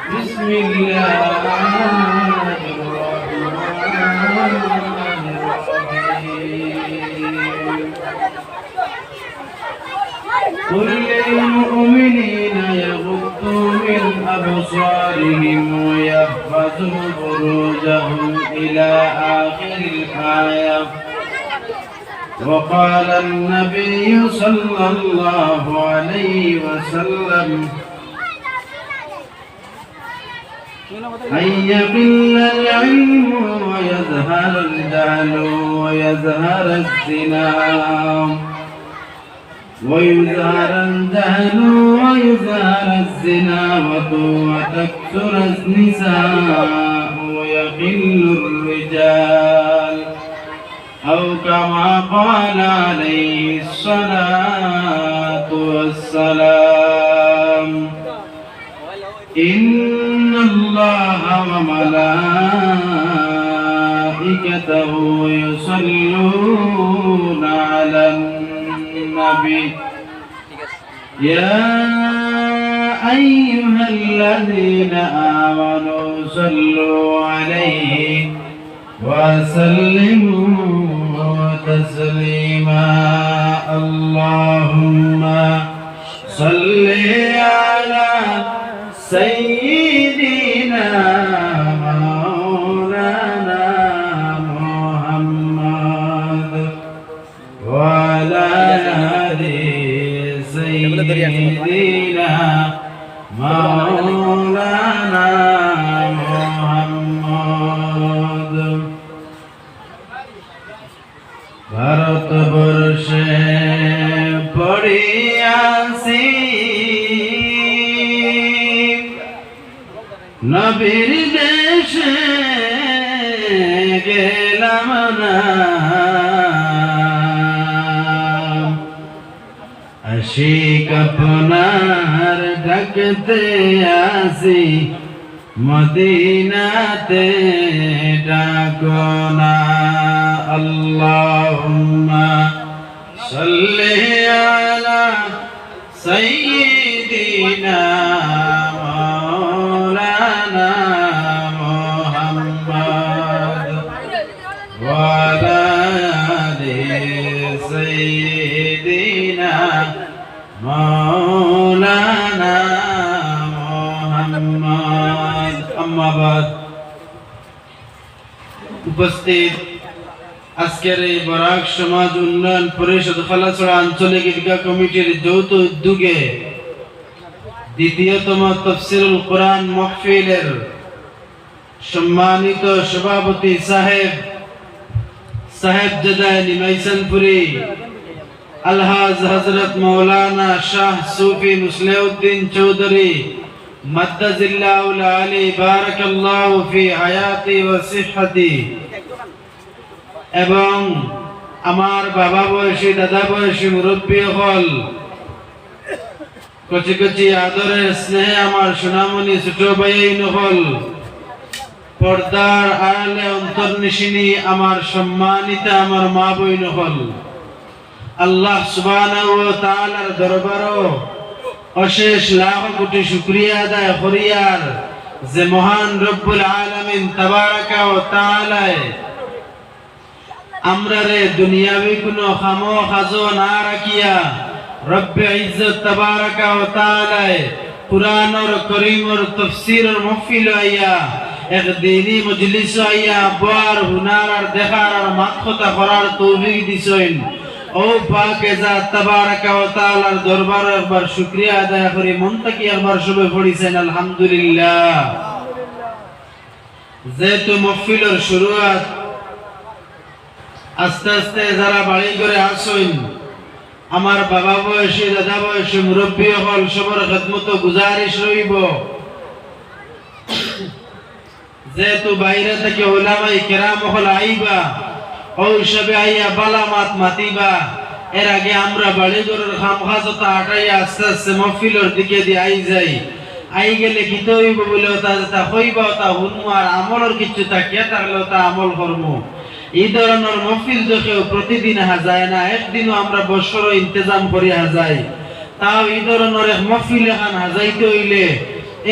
بسم الله الرحمن الرحيم قل للمؤمنين يغضوا من أبصارهم ويحفظوا فروجهم إلى آخر الآية. وقال النبي صلى الله عليه وسلم أن يقل العلم ويظهر الجهل ويظهر الزنا وتكثر النساء ويقل الرجال أو كما قال عليه الصلاة والسلام إن الله وملائكته يصلون على النبي يا أيها الذين آمنوا صلوا عليه وسلموا تسليما. اللهم صل على سيدنا مولانا محمد وعلى آل سيدنا مولانا محمد. ভারতবর্ষে পড়িয়াছি নবীর দেশে গেলাম না, আশিক আপনার ডাকতে আসি মদিনাতে ডাকো না। আল্লাহুম্মা সাল্লি আলা সাইয়্যিদিনা মাওলানা মুহাম্মদ ওয়া আলা আলি সাইয়্যিদিনা মাওলানা মুহাম্মদ। আম্মা বাদ। উপস্থিত আজকের এই বরাক সমাজ উন্নয়ন পরিষদ খালাছড়া আঞ্চলিক ঈদগাহ কমিটির যৌথ উদ্যোগে দ্বিতীয়তম তাফসীরুল কোরআন মাহফিলের সম্মানিত সভাপতি সাহেবজাদা নিমাইসানপুরি আলহাজ হযরত মাওলানা শাহ সুফি মুসলিউদ্দিন চৌধুরী মাদ্দাজিল্লাহুল আলী বারাকাল্লাহু ফি হায়াতি ওয়া সিহহাতি এবং আমার বাবা বয়সী দাদা বয়সী মুরব্বী হল কচি কচি আদরের স্নেহে আমার সোনামণি ছোট ভাই নহল পর্দার আড়ালে অন্তর্নিশিনী আমার সম্মানিতা আমার মা বই নহল, আল্লাহ সুবহানাহু ওয়া তাআলার দরবারও অশেষ লাখ কোটি শুকরিয়া আদায় করিয়ার যে মহান রব্বুল আলামিন তাবারাকা ওয়া তাআলা আমরা রে দুনিয়াবি কোনো খামো খাজো না রাখিয়া রব্বে ইজ্জত তাবারাকা ওয়া তাআলা কুরআনুল কারীমের তাফসীরের মাহফিল আইয়া এক দিনী মজলিস আইয়া বার হুনার আর দেখার আর মাতখতা করার তৌফিক দিছেন। ও পাকে জাত তাবারাকা ওয়া তাআলার দরবারে একবার শুকরিয়া আদায় করি মন থেকে একবার সবে পড়িছেন আলহামদুলিল্লাহ। যেহেতু মাহফিলের শুরুয়াত আস্তে আস্তে যারা বাড়ি করে আসেন আমার বাবা বয়সী দাদা বয়সী মুরব্বী হল সবার খেদমত গুজারিশ রইব, যেহেতু বাইরে থেকে উলামায়ে কেরাম হল আইবা ও সবে আইয়া বালামাত মাতিবা, এর আগে আমরা বাড়ি ঘরের খামখাজতা আটাইয়া আস্তে আস্তে মাহফিলের দিকে দিয়ে আই যাই। আই গেলে কি হইব বলে তা হইবা তা হুনমু আর আমলের কিছু তাকিয়া থাকলেও তা আমল করমু। এই ধরনের মাহফিল দেখে প্রতিদিন আহা যায় না, একদিনও আমরা বছরও ইন্তজাম করি আহা যায়। তাও এই ধরনের এক মাহফিল এখান হাজাইতে হইলে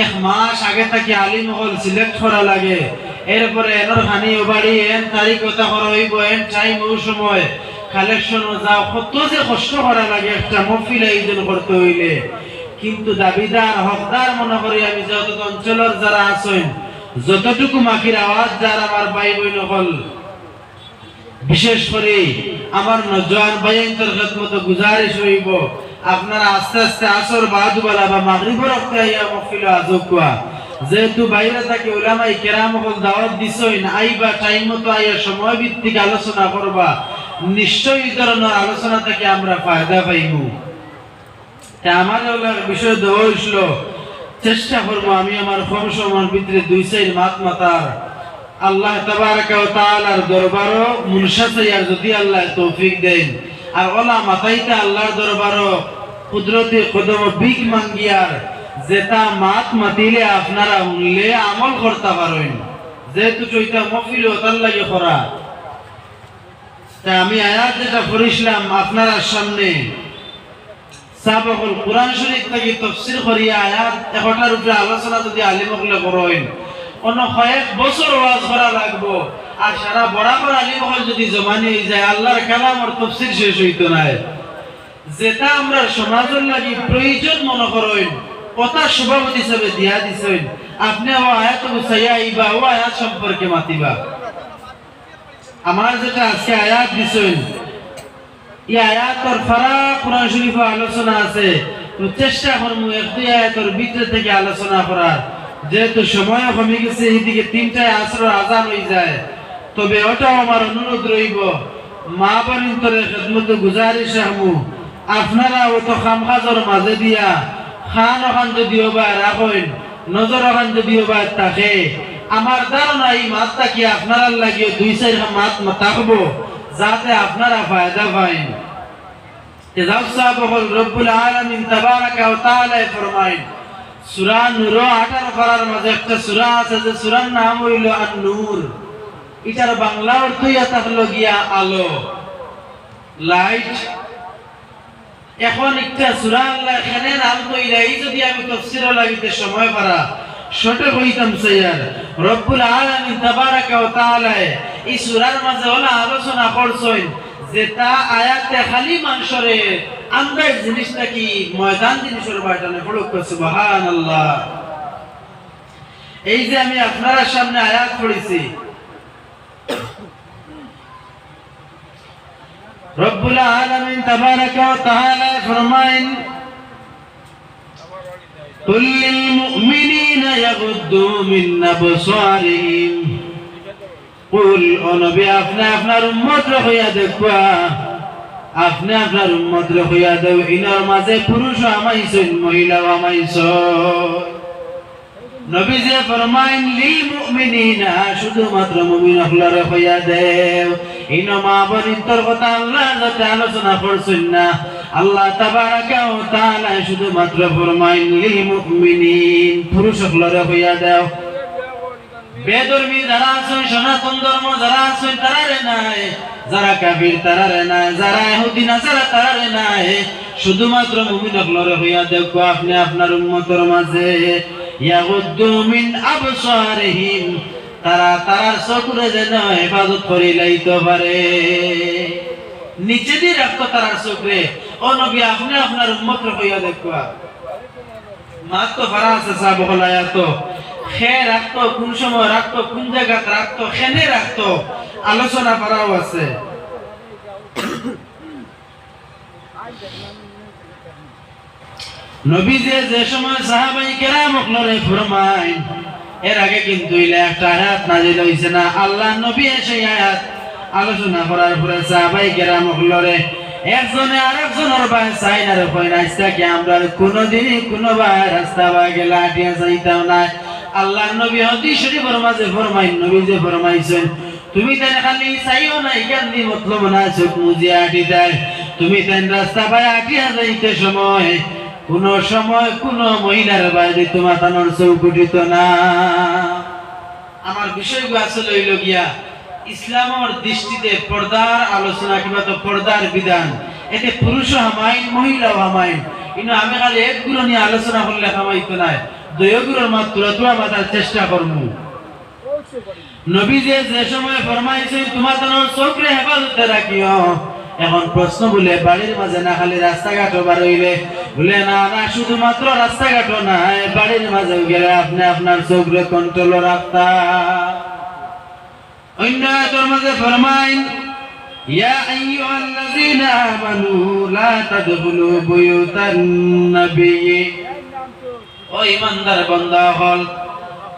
এক মাস আগে থেকে আলিম হল সিলেক্ট করা লাগে, এরপরে এনর খানি বাড়ি এন তারিখ কথা করা হইব, এন টাইম ও সময় কালেকশন যাও, কত যে কষ্ট করা লাগে একটা মহফিল আয়োজন করতে হইলে। কিন্তু দাবিদার হকদার মনে করি আমি যত অঞ্চলের যারা আছেন, যতটুকু মাখির আওয়াজ যার আমার ভাই বোন হল, বিশেষ করে আমার নজওয়ান ভাইয়ের খেদমত গুজারিশ হইব, আপনারা আস্তে আস্তে আসর বাদবেলা বা মাগরিবের ওয়াক্তে আইয়া মহফিল আজকুয়া, যেহেতু বাইরে থেকে উলামায়ে কেরাম হল দাওয়াত দিছেন, আইবা টাইম মতো আইয়া সময় ভিত্তিক আলোচনা করবা, নিশ্চয়ই এই ধরনের আলোচনা থেকে আমরা ফায়দা পাইব। আমার বিষয় দেওয়া হইছিল, চেষ্টা করবো আমি আমার কম সময়ের ভিতরে 2-4 মাত মাতার আল্লাহ তাবারাকা ওয়া তাআলার দরবারও মুনশা চাইয়ার যদি আল্লাহ তৌফিক দেন, আর ওলা মাতাইতে আল্লাহর দরবারও কুদরতি কদম বিগ মাঙ্গিয়ার যেটা মাত মাতিলে আপনারা উনলে আমল করতে পারেন, যেহেতু চৈতা মহফিল তার লাগে করা। তা আমি আয়াত যেটা পড়িছিলাম আপনার সামনে, সাবকুল কোরআন শরীফ থেকে তাফসীর করিয়া আয়াত একটার উপরে আলোচনা যদি আলিম হলে করেন, অন্য কয়েক বছর ওয়াজ করা লাগবো, আর সারা বরাবর আলিম হল যদি জমানি হয়ে যায় আল্লাহর কালাম আর তাফসীর শেষ হইতো না। যেটা আমরা সমাজের লাগি প্রয়োজন মনে করেন, কথা সভাপতি হিসেবে দিয়া দিছেন, আপনি ও আয়াত গুছাইয়া আইবা, ও আয়াত সম্পর্কে মাতিবা। আমার যেটা আজকে আয়াত দিছেন, এই আয়াতের ফারাক কোরআন শরীফে আলোচনা আছে, তো চেষ্টা করবো 1-2 আয়াতের ভিতর থেকে আলোচনা করার, যেহেতু সময় কমে গেছে, এদিকে 3টায় আসরের আজান হয়ে যায়। তবে ওটাও আমার অনুরোধ রইব, মা বোনদের খেদমতে গুজারিশ রাখবো, আপনারা অত কামকাজের মাঝে দিয়া খান ওখান যদিও বা রাখেন, নজর ওখান যদিও বা থাকে, আমার ধারণা এই মাতটা কি আপনারা লাগিয়ে 2-4 মাত থাকবো, যাতে আপনারা ফায়দা পান। রব্বুল আলামিন তাবারাকা ওয়া তাআলা ফরমায় সূরা নূর 18 পারার মাঝে একটা সূরা আছে, যে সূরার নাম হইল আন-নূর। এটার বাংলা অর্থ ইয়া হলো গিয়া আলো, লাইট। এখন একটা সূরা আল্লাহ এখানে নাম কইরা, এই যদি আমি তাফসীরে লাগিতে সময় পারা সঠিক হইতাম স্যার। রব্বুল আলামিন তাবারাকা ওয়া তাআলা এই সূরার মাঝে ওলা আলোচনা করছেন, যেটা আয়াতে খালি মানুষরে আন্দাজ জিনিসটা কি ময়দান জিনিসের বাটানে পড়ুক, সুবহানাল্লাহ। এই যে আমি আপনার সামনে আয়াত পড়েছি, রব্বুল আলামিন তাবারাকা ওয়া তাআলা ফরমায়েন কুল লিল মুমিনিনা ইয়াগুদ্দু মিন আবসারিহিম, কুল ও নবী আপনি আপনার উম্মত হইয়া দেখবা, আপনি আপনার উম্মত হইয়া দেও, ইনার মাঝে পুরুষ আমাইছেন, মহিলা আমাইছেন। নবী যে ফরমাইন লিল মুমিনিনা, শুধুমাত্র মুমিন হলরে হইয়া দেও। ইন মা বোনদের কথা আল্লাহ যত আলোচনা করছেন না, আল্লাহ তাবারাকা ওয়া তাআলা শুধুমাত্র ফরমাইন লিল মুমিনিন, পুরুষ হলরে হইয়া দেও। বেধর্মী যারা আছেন, সনাতন ধর্ম যারা আছেন তারারে নাই, যারা কাফির তারারে নাই, যারা ইহুদি নাসারা তারারে নাই, শুধুমাত্র মুমিন হলরে হইয়া দেখো। আপনি আপনার উম্মতের মাঝে ইয়াগুদ্দু মিন আবসারিহিম, তারা তারার চোখে যেন হেফাজত করে লাইতে পারে, নিচে দিয়ে রাখতো তারার চোখে। ও নবী আপনি আপনার উম্মতের হইয়া দেখো। মাত্র ফারা আছে সাহাবাল আয়াত, খে রাখতো, কোন সময় রাখতো, কোন জায়গা রাখতো, খেনে রাখতো, আলোচনা করাও আছে। নবী যে সময় সাহাবায়ে কেরাম হলরে ফরমায়, এর আগে কিন্তু একটা আয়াত নাযিল হইছে না। আল্লাহ নবী সেই আয়াত আলোচনা করার পরে সাহাবায়ে কেরাম হলরে একজনে আরেকজনের ভাই সাইনারে কই না, আজকে আমরা কোনদিনই কোনো ভাই রাস্তা বা গেলা আটিয়া যাইতাম না। আল্লাহ নবী হাদিস শরীফের মাঝে ফরমাইন, নবী যে ফরমাইছেন, তুমি তাই খালি চাইও না এখান দিয়ে মতলব না চোখ মুজিয়ে আটি দেয়, তুমি তাই রাস্তা পাই আটিয়া যাইতে সময় কোন মহিলার বাইরে তোমার তানোর চৌকুটিত না। আমার বিষয়গুলো আসলে হইল গিয়া ইসলামের দৃষ্টিতে পর্দার আলোচনা কিংবা তো পর্দার বিধান, এতে পুরুষ হামাইন মহিলাও হামাইন, কিন্তু আমি খালি একগুলো নিয়ে আলোচনা করলে হামাইতো না, দয়গুলোর মাত্র তোরা বাঁধার চেষ্টা করবো। নবী যে সময় ফরমাইছে তোমাদের চোখে হেফাজতে রাখিও। এখন প্রশ্ন বলে বাড়ির মাঝে না খালি রাস্তাঘাট বার হইলে বলে না না শুধুমাত্র রাস্তাঘাট না বাড়ির মাঝে গেলে আপনি আপনার চোখে কন্ট্রোল রাখতা। অন্য আয়াতের মাঝে ফরমাইন ইয়া আইয়ুহাল্লাযীনা আমানু লা তাদখুলু বুয়ুতান নাবিয়্যি, ও ঈমানদার বান্দা হল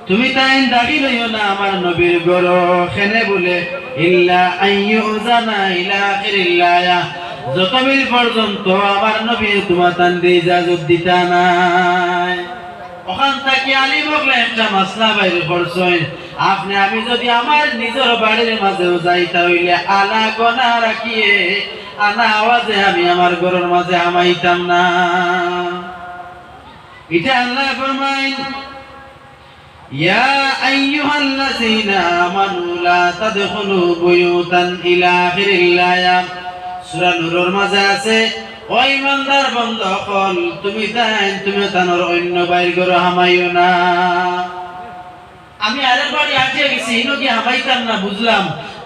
তুমি তাই দাবি লইও না আমার নবীর ঘর খেনে বলে ইল্লা আইয়ুজানা ইলা আখিরিল্লাহ, যতদিন পর্যন্ত আমার নবী তোমার তান্দি ইজাজত দিতা নাই। ওখান থেকে আলী বকলে একটা মাসলা বাইরে করছেন আপনি আমি যদি আমার নিজের বাড়ির মাঝেও যাই তাহলে আলা গনা রাখিয়ে আনা আওয়াজে আমি আমার ঘরের মাঝে হামাইতাম না। এটা আল্লাহ ফরমাইন ইয়া আইয়ুহাল্লাযীনা আমানু লা তাদখুলু বুয়ুতান ইলা আখিরিল্লাহ, সূরা নূরের মাঝে আছে ও ঈমানদার বান্দা হল তুমি তানোর অন্য বাইর ঘর হামাইও না। আমি আরেক বাড়ি আজকে গেছি ইনো কি হামাইতাম না বুঝলাম,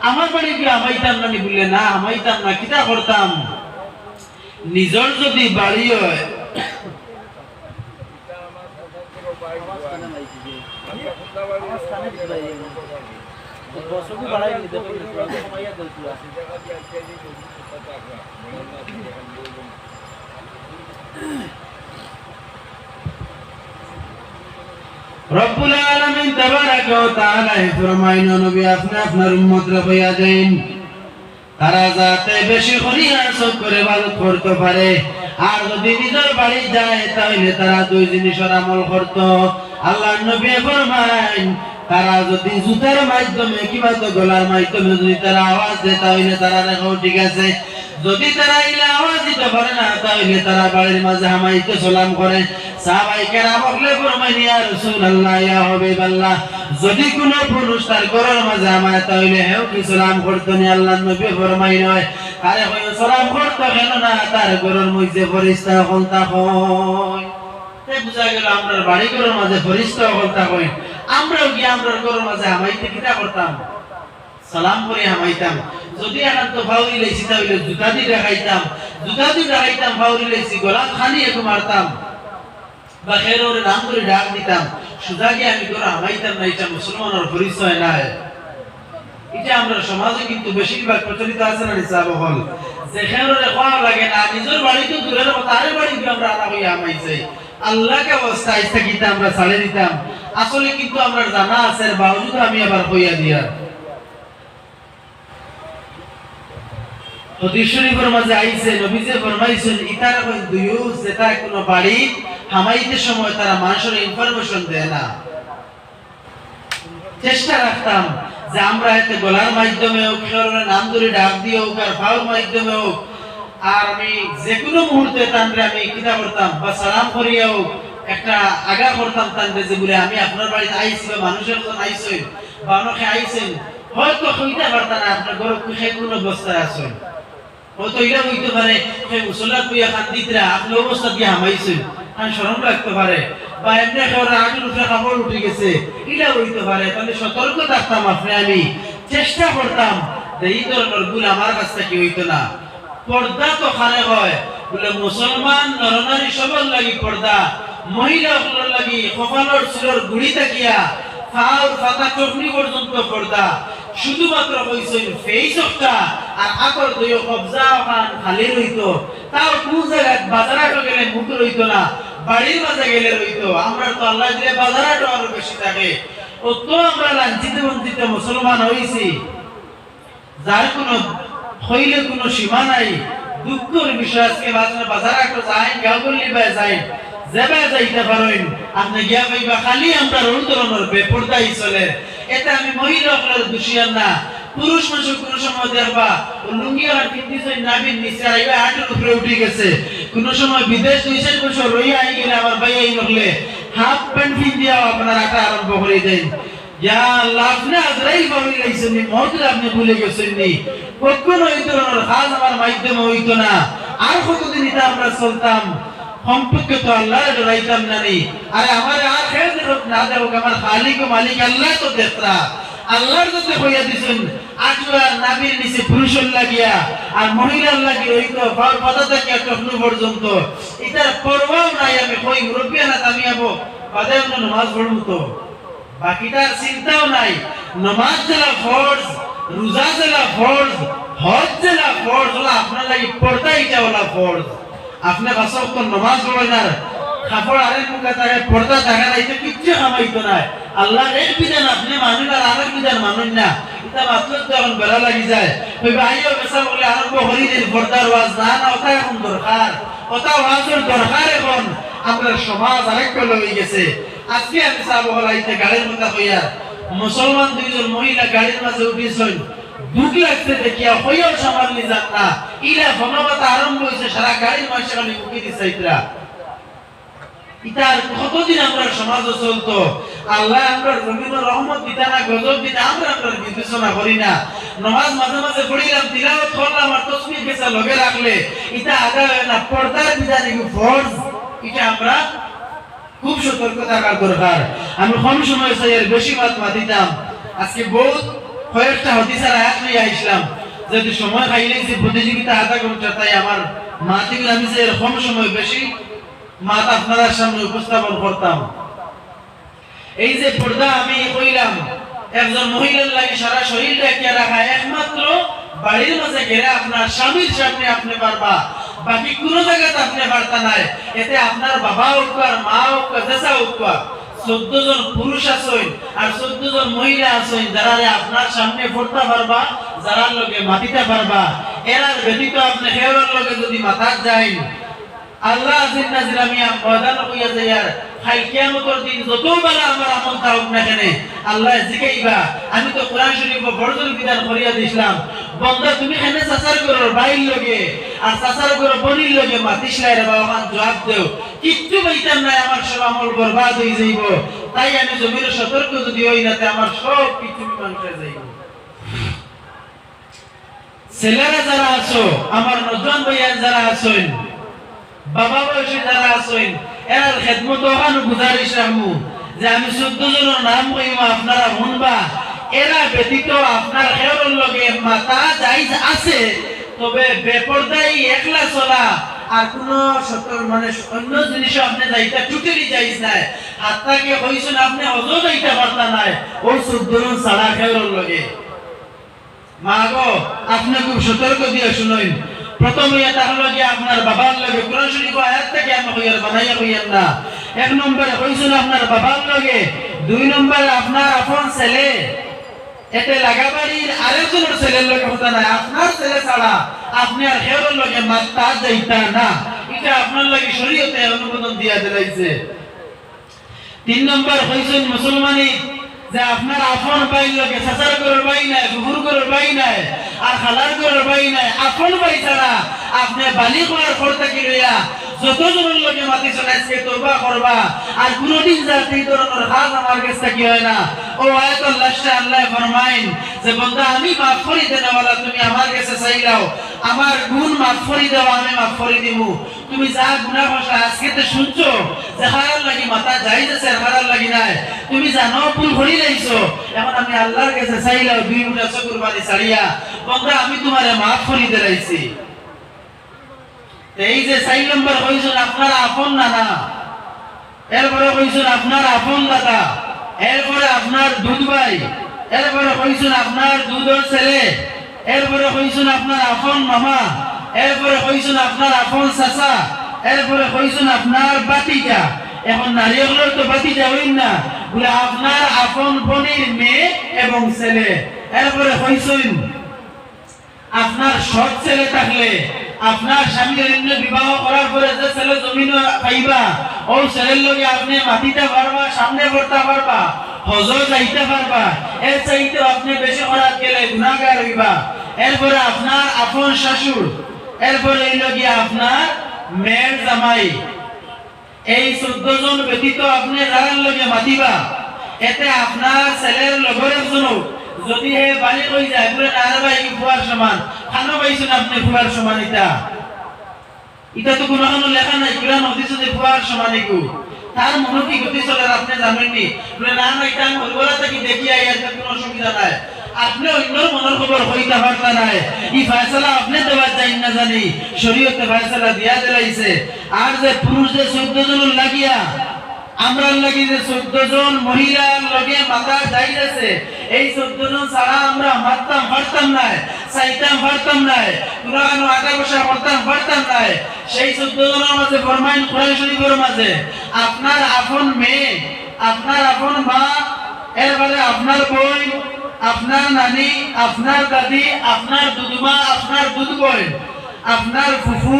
আমার বাড়ি কি হামাইতাম না বললে না হামাইতাম না কিতা করতাম। নিজর যদি বাড়ি হয় রব্বুল আলামিন তাবারাকা ওয়া তাআলা ফরমাইন নবী আপনি আপনার উম্মতরা হইয়া যান তারা যাতে বেশি করিয়া সব করে ইবাদত করতে পারে। আর যদি নিজের বাড়ি যায় তাহলে তারা দুই জিনিসের আমল করত। আল্লাহর নবী ফরমাইন তারা যদি জুতার মাধ্যমে কিংবা তো গলার মাধ্যমে যদি তারা আওয়াজ দেয় তাহলে তারা দেখো ঠিক আছে, যদি তারা ইলা আওয়াজ দিতে পারে না তাহলে তারা বাড়ির মাঝে হামাইতে সালাম করে। সাহাবায়ে কেরাম বললে ফরমাইন ইয়া রাসূলুল্লাহ ইয়া হাবিবাল্লাহ, যদি কোনো পুরুষ তার ঘরের মাঝে হামায় তাহলে হেও কি সালাম করতো না? আল্লাহর নবী ফরমাইন হয় আরে হয় সালাম করতো কেন না, তার ঘরের মধ্যে ফেরেশতা হল হয়। তে বুঝা গেল আমরা বাড়ি ঘরের মাঝে ফেরেশতা হল হয়, আমরাও কি আমরা ঘরের মাঝে হামাইতে কিটা করতাম? সালাম করে হামাইতাম। যদি এখন তো ফাউরি লাইছি তাহলে জুতা দিয়ে দেখাইতাম, জুতা দিয়ে দেখাইতাম ফাউরি লাইছি গলা খালি একটু মারতাম বা খেরোর নাম করে ডাক দিতাম, সুজা গিয়ে আমি করে হামাইতাম না। এটা মুসলমানের পরিচয় নাই। এটা আমরা সমাজে কিন্তু বেশিরভাগ প্রচলিত আছে না নিসাব হল যে খেরোরে খাওয়া লাগে না, নিজের বাড়িতে দূরের কথা আরে বাড়ি গিয়ে আমরা আনা হইয়া হামাইছে আল্লাহকে অবস্থা আইসা গীতা আমরা ছাড়ে দিতাম। আসলে কিন্তু আমরা জানা আছে বাউজুদ আমি আবার হইয়া দিয়া হাদিস শরীফের মাঝে আইছে নবীজি ফরমাইছেন ইতারা কোন দুয়ুস যেটা কোন বাড়ি হামাইতে সময় তারা মানুষের ইনফরমেশন দেয় না। চেষ্টা রাখতাম যে আমরা এতে গলার মাধ্যমে হোক, খেরোর নাম ধরে ডাক দিয়ে হোক, আর ফাউল মাধ্যমে হোক, আর আমি যে কোনো মুহূর্তে তানরে আমি কিতা করতাম বা সালাম করিয়া হোক একটা আগা করতাম তানরে যে বলে আমি আপনার বাড়িতে আইছি বা মানুষের জন আইছেন বা অনেকে আইছেন হয়তো কইতে পারতাম না আপনার ঘরে কোন অবস্থায় আছেন, হয়তো এটা হইতে পারে মুসল্লা তুইয়া খান্দিতরা আপনি অবস্থা দিয়ে হামাইছেন শরম লাগতে পারে, বা এমনি খেয়ে আগের উঠে কাপড় উঠে গেছে এটা হইতে পারে। তাহলে সতর্ক থাকতাম আপনি আমি চেষ্টা করতাম যে এই ধরনের ভুল আমার কাছ থেকে হইতো না। পর্দা তো খারে হয় বলে মুসলমান নরনারী সবার লাগি পর্দা, মহিলা সকলের লাগি কপালর চুলের গুড়ি তাকিয়া ফাউর ফাতা চোখনি পর্যন্ত পর্দা। শুধুমাত্র কইছেন ফেসটা আর আকর দুই কবজা খান খালি রইতো, তাও কোন জায়গায় বাজারহাট গেলে মুখ রইতো না, বাড়ির মাঝে গেলে রইতো। আমরা তো আল্লাহ দিলে বাজারহাট আরো বেশি থাকে, ও তো আমরা লাঞ্ছিত বঞ্চিত মুসলমান হইছি যার কোনো হইলে কোনো সীমা নাই। দুঃখের বিষয় আজকে বাজারহাট যায় গাঁও গল্লি যায় যেবা যাইতে পারেন আপনি গিয়া পাইবা খালি আমরা রোল ধরনের বেপরদাই চলে। এটা আমি মহিলাদের দোষিয়ান না, পুরুষ মানুষ কোন সময় দেখবা লুঙ্গি আর পিন্দিছে নাবির নিচে আইবা হাঁটুর উপরে উঠে গেছে, কোন সময় বিদেশ 2-4 বছর রইয়া আই গেলে আমার ভাই আই নকলে হাফ প্যান্ট পিন্দিয়া আপনার আটা আরম্ভ করে দেন। ইয়া আল্লাহ আপনি আজরাইল বাবি লাইছেন নি মওত আপনি ভুলে গেছেন নি, কখনো এই ধরনের কাজ আমার মাধ্যমে হইতো না। আর কতদিন এটা আমরা চলতাম সম্পর্কে তো আল্লাহর ডরাইতাম না নি আরে আমার আর খেয়ে না দেব আমার খালিক ও মালিক আল্লাহ তো দেখরা আল্লাহর কাছে কইয়া দিছেন আজওয়া নবীর নিচে পুরুষের লাগিয়া আর মহিলার লাগি ওই তো পাতা থেকে টকনু পর্যন্ত এটার পরোয়াও নাই আমি কই মুরব্বিয়ানা তামিয়াবো বাদে আমরা নামাজ পড়ব তো বাকিটার চিন্তাও নাই নামাজ যারা ফরজ রোজা যারা ফরজ হজ যারা ফরজ হলো আপনার লাগি পর্দা এটা হলো ফরজ আপনি বাসক তো নামাজ পড়েন না খাপড় আরেক মুখে থাকে পর্দা দেখা নাই তো কিচ্ছু কামাইতো না আল্লাহর এক বিধান আপনি মানুন আর আরেক বিধান মানুন না এটা মাত্র তো এখন বেড়া লাগি যায় ওই ভাইও বেসা বলে আরম্ভ করি দিন পর্দার ওয়াজ না না ওটা এখন দরকার ওটা ওয়াজের দরকার এখন আমরা সমাজ আরেক হয়ে গেছে আজকে আমি সাহেব হলাইতে গাড়ির কথা কইয়া মুসলমান দুইজন মহিলা গাড়ির মাঝে উঠিছেন দুঃখ লাগছে দেখিয়া হইয়াও সামালনি যান না ইলা ভনবতা আরম্ভ হয়েছে সারা গাড়ির মাঝে খালি মুখে দিছে ইতরা ইতার কতদিন আমরা সমাজ চলতো আল্লাহ আমরা জমিন রহমত দিতা না গজব দিতা আমরা বিবেচনা করি না নামাজ মাঝে মাঝে পড়িলাম তিলাওয়াত করলাম আর তাসবিহ কেসা লগে রাখলে এটা আদা হয় না পর্দার বিধান এগুলো ফরজ এটা আমরা খুব সতর্ক থাকার দরকার আমি কম সময় চাইয়ের বেশি মাত মাতিতাম আজকে বহুত কয়েকটা হাদিসের আয়াত নিয়ে আইছিলাম যদি সময় খাইলেই যে প্রতিযোগিতা আধা ঘন্টা তাই আমার মাতিগুলো আমি যে কম সময় বেশি মাত আপনাদের সামনে উপস্থাপন করতাম এই যে পর্দা আমি কইলাম একজন মহিলার লাগি সারা শরীরটা কে রাখা একমাত্র বাড়ির মাঝে ঘেরে আপনার স্বামীর সামনে আপনি পারবা বাকি কোন জায়গাতে আপনি পারতা নাই এতে আপনার বাবা হোক আর মা হোক জেসা হোক 14 জন পুরুষ আছেন আর 14 জন মহিলা আছেন যারা আপনার সামনে পড়তে পারবা যারা লগে মাটিতে পারবা এরার ব্যতীত আপনি হেওয়ার লগে যদি মাথা যায় আল্লাহ জিন্না জিরামিয়া ময়দান হইয়া যায়ার খাই কিয়ামতের দিন যত বেলা আমার আমল থাকুক না কেন আল্লাহ জিকাইবা আমি তো কোরআন শরীফ বড়জোর বিধান করিয়া দিছিলাম বন্দা তুমি কেন সাসার করর বাইর লগে আর সাসার করর বনির লগে মাতিসলাই রে বাবা জবাব দেও কিচ্ছু বইতাম না আমার সব আমল বরবাদ হই যাইব তাই আমি জমির সতর্ক যদি হই নাতে আমার সব কিছু বিমান হয়ে যাইব ছেলেরা যারা আছো আমার নজওয়ান ভাইয়া যারা আছেন বাবা বয়সী যারা আছেন এর খেদমত ওখানে গুজারিশ রাখবো যে আমি 14 জনের নাম কইব আপনারা শুনবা এরা ব্যতীত আপনার খেয়ালের লগে মাথা জায়েজ আছে তবে বেপরদাই একলা চলা আর কোন মানে অন্য জিনিস আপনি যাইতা টুটেরই জায়েজ নাই হাতটাকে কইছেন আপনি অজো যাইতে পারতা নাই ওই 14 জন ছাড়া খেয়ালের লগে মা গো আপনি খুব সতর্ক দিয়ে শুনুন প্রথমে এটা হলো যে আপনার বাবার লগে কোরআন শরীফ আয়াত থেকে আমি কইয়ার বানাইয়া কইয়ার না এক নম্বরে কইছেন আপনার বাবার লগে দুই নম্বরে আপনার আপন ছেলে এতে লাগাবাড়ির আরেকজনের ছেলের লগে হতা না আপনার ছেলে ছাড়া আপনি আর হেওর লগে মাত্তা যাইতা না এটা আপনার লগে শরীয়তে অনুমোদন দিয়া দিলাইছে তিন নম্বর কইছেন মুসলমানি যে আপনার আপন ভাই লগে চাচার ঘরের ভাই নাই বুহুর ঘরের ভাই নাই আর খালার ঘরের ভাই নাই আপন ভাই ছাড়া আপনি বালি করার করতে কি লইয়া যতজনের লগে মাতিছেন আজকে তওবা করবা আর কোনদিন যাতে এই ধরনের কাজ আমার কাছে কি হয় না ও আয়াতুল লাশটা আল্লাহ ফরমাইন যে বান্দা আমি মাফ করে দেনা ওয়ালা তুমি আমার কাছে চাইলাও আমার গুণ মাফ করে দাও আমি মাফ করে দিমু তুমি যা গুনাহ করছো আজকে তো শুনছো যে হারার লাগি মাথা যাই যাচ্ছে হারার লাগি নাই তুমি জানো ভুল করি লাইছো এখন আমি আল্লাহর কাছে চাইলাও দুই মুঠা কুরবানি ছাড়িয়া বান্দা আমি তোমারে মাফ করে দিলাইছি এই যে 4 নম্বর কইছেন আপনার আপন নানা এরপরে কইছেন আপনার আপন দাদা এরপরে আপনার দুধ ভাই এরপরে কইছেন আপনার দুধের ছেলে এরপরে কইছেন আপনার আপন মামা এরপরে কইছেন আপনার আপন চাচা এরপরে কইছেন আপনার বাতিজা এখন নারীগুলোর তো বাতিজা হইন না বলে আপনার আপন বোনের মেয়ে এবং ছেলে এরপরে কইছেন আপনার সৎ ছেলে থাকলে আপনার স্বামীর অন্য বিবাহ করার পরে যে ছেলে জমিন পাইবা ও ছেলের লগে আপনি মাটিতে পারবা সামনে পড়তে পারবা হজ যাইতে পারবা এর চাইতে আপনি বেশি করার গেলে গুনাহগার হইবা এরপরে আপনার আপন শাশুড় এরপরে এই লগে আপনার মেয়ের জামাই এই 14 জন ব্যতীত আপনি যারার লগে মাতিবা এতে আপনার ছেলের লগর একজন যদি হে বালি কই যায় বলে না ভাই ফুয়ার সমান খানো পাইছেন আপনি ফুয়ার সমান এটা এটা তো কোনো লেখা নাই কোরআন হাদিসে যে ফুয়ার সমান একু তার মনে কি গতি চলে আপনি জানেননি বলে না না এটা আমি হলগলা থেকে দেখি আইয়ার কোনো অসুবিধা নাই আপনি অন্যর মনের খবর হইতা পারতা নাই এই ফয়সালা আপনি দেওয়া যাই না জানি শরীয়তে ফয়সালা দিয়া দিলাইছে আর যে পুরুষ যে 14 জন লাগিয়া আমরা লাগি যে 14 জন মহিলার লগে মাথা যাইতেছে এই 14 জন ছাড়া আমরা মারতাম পারতাম না চাইতাম পারতাম না কুরআন ও আটা বসা করতাম পারতাম না সেই 14 জনের মাঝে ফরমাইন কোরআন শরীফের মাঝে আপনার আপন মেয়ে আপনার আপন মা এরপরে আপনার বোন আপনার নানি আপনার দাদি আপনার দুধমা আপনার দুধ বোন আপনার ফুফু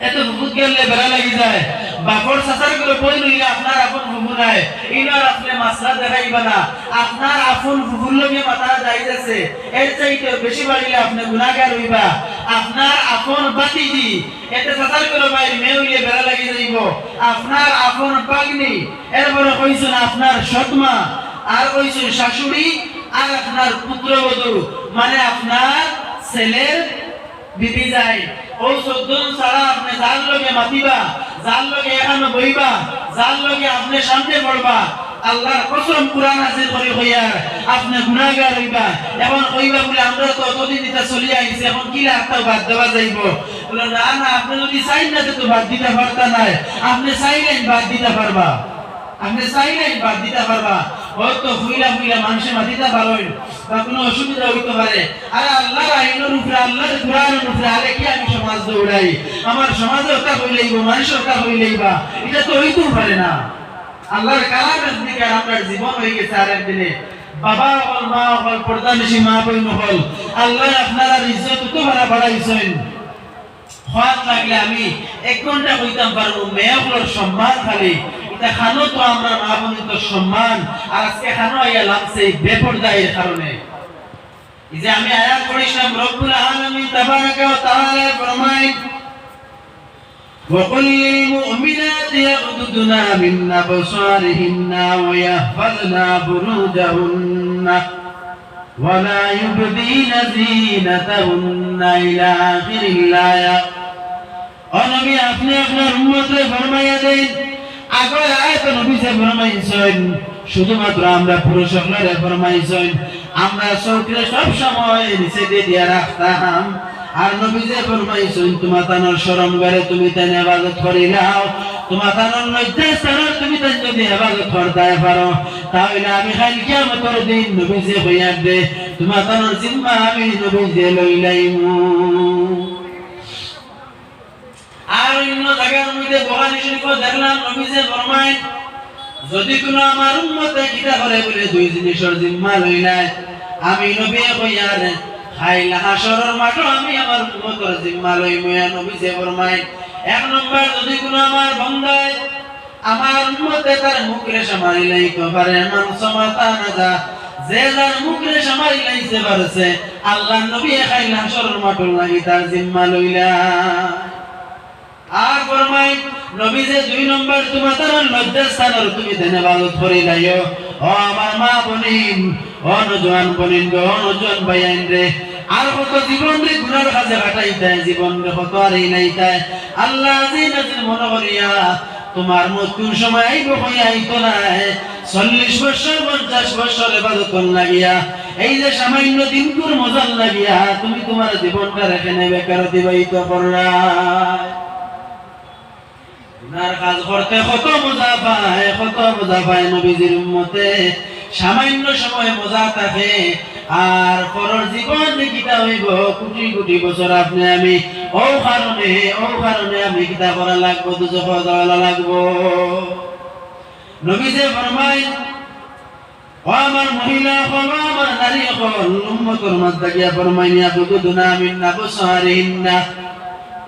এত ফুফুত গেলে বেড়া লাগি যায় বাপর চাচার করে বই লইলে আপনার আপন ফুফু নাই ইনার আপনি মাসলা দেখাইবা না আপনার আপন ফুফুর লগে মাথা যাইতেছে এর চাইতে বেশি বাড়িলে আপনি গুনাহগার হইবা আপনার আপন বাতিজি এতে চাচার করে বাইরে মেয়ে হইলে বেড়া লাগি যাইব আপনার আপন পাগনি এরপরে কইছেন আপনার সৎমা আর কইছেন শাশুড়ি আর আপনার পুত্রবধূ মানে আপনার ছেলের বিবি যায় ও 14 ছাড়া আপনি যার লগে মাতিবা যার লগে এখানে বইবা যার লগে আপনি সামনে পড়বা আল্লাহর কসম কুরআন নাযিল করে কইয়ার আপনি গুনাহগার হইবা এখন কইবা বলে আমরা তো অতদিন এটা চলি আইছে এখন কি লাগতা বাদ দেওয়া যাইব বলে না না আপনি যদি চাইন না তো বাদ দিতে পারতা না আপনি চাইলেন বাদ দিতে পারবা আপনি চাইলেন বাদ দিতে পারবা হয়তো ফুইলা ফুইলা মানুষে মাটিতে পারেন বা কোনো অসুবিধা হইতে পারে আরে আল্লাহর আইনের উপরে আল্লাহর কুরআনের উপরে আরে কি আমি সমাজ দৌড়াই আমার সমাজে ওটা হইলেইব মানুষের ওটা হইলেইবা এটা তো হইতেও পারে না আল্লাহর কালামের দিকে আপনার জীবন হয়ে গেছে আর একদিনে বাবা হল মা হল পর্দা বেশি মা বইন হল আল্লাহ আপনার ইজ্জত তো বাড়াইছেন হওয়ার লাগলে আমি 1 ঘন্টা কইতাম পারবো মেয়েগুলোর সম্মান খালি এটা খানো তো আমরা মা বোনের সম্মান আর আজকে খানো আইয়া লাগছে বেপরদায়ের কারণে এই যে আমি আয়াত পড়িলাম রব্বুল আলামিন তাবারাকা ওয়া তাআলা ফরমায় وقل للمؤمنات يغضضن من أبصارهن ويحفظن فروجهن ولا يبدين زينتهن إلى آخر الآية নবী আপনি আপনার উম্মতকে ফরমাইয়া দেন আগের আয়াতে নবী যে ফরমাইছেন শুধুমাত্র আমরা পুরুষ সকলের ফরমাইছেন আমরা চোখে সব সময় নিচে দিয়ে রাখতাম আর নবী যে ফরমাইছেন তোমার তানোর শরম করে তুমি তার ইবাদত করিলাও তোমার তানোর লজ্জাস্থানের তুমি তার যদি ইবাদত করতে পারো তাহলে আমি কাল কিয়ামতের দিন নবী যে কইয়া দে তোমার তানোর জিম্মা আমি নবী যে লইলাইমু আর অন্য জায়গার মধ্যে বুখারী শরীফে দেখলাম নবী যে ফরমায় যদি কোনো আমার উম্মতে কিতা করে বলে দুই জিনিসের জিম্মা লইলাই আমি নবী কইয়ার খাইল হাসরের মাঠে আমি আমার উম্মতের জিম্মা লইমু নবী যে ফরমায় 1 নম্বর যদি কোনো আমার বান্দায় আমার উম্মতে তার মুখে সামারি লাইতে পারে মান সমাতা না যে যার মুখে সামারি লাইতে পারছে আল্লাহ নবী খাইল হাসরের মাঠে লাগি তার জিম্মা লইলা আর ফরমায় নবী যে 2 নম্বর তোমার লজ্জাস্থানের তুমি দেনে ইবাদত করি লাইও ও আমার মা বোনিন ও নজওয়ান বোনিন গো নজওয়ান ভাইয়ান রে আর কত জীবন রে গুনার কাজে কাটাইতে জীবন রে কত আর নাইতে আল্লাহ জিনাতির মনে করিয়া তোমার মৃত্যুর সময় আইব হই আইতো না 40 বছর 50 বছর ইবাদত লাগিয়া এই যে সামান্য দিনকুর মজাল লাগিয়া তুমি তোমার জীবনটা রেখে নেবে বেকার দিবাইত করলা গুনার কাজ করতে কত মজা পায় নবীজির উম্মতে সামান্য সময় মজা থাকে আর পরের জীবন কিটা হইব কোটি কোটি বছর আপনি আমি ও কারণে আমি কিটা করা লাগবো দুজখ দলা লাগবো নবী যে ফরমায় ও আমার মহিলা হল আমার নারী হল উম্মতের মধ্যে গিয়া ফরমাইয়া বুদুনা মিন নাবসারিহিন্না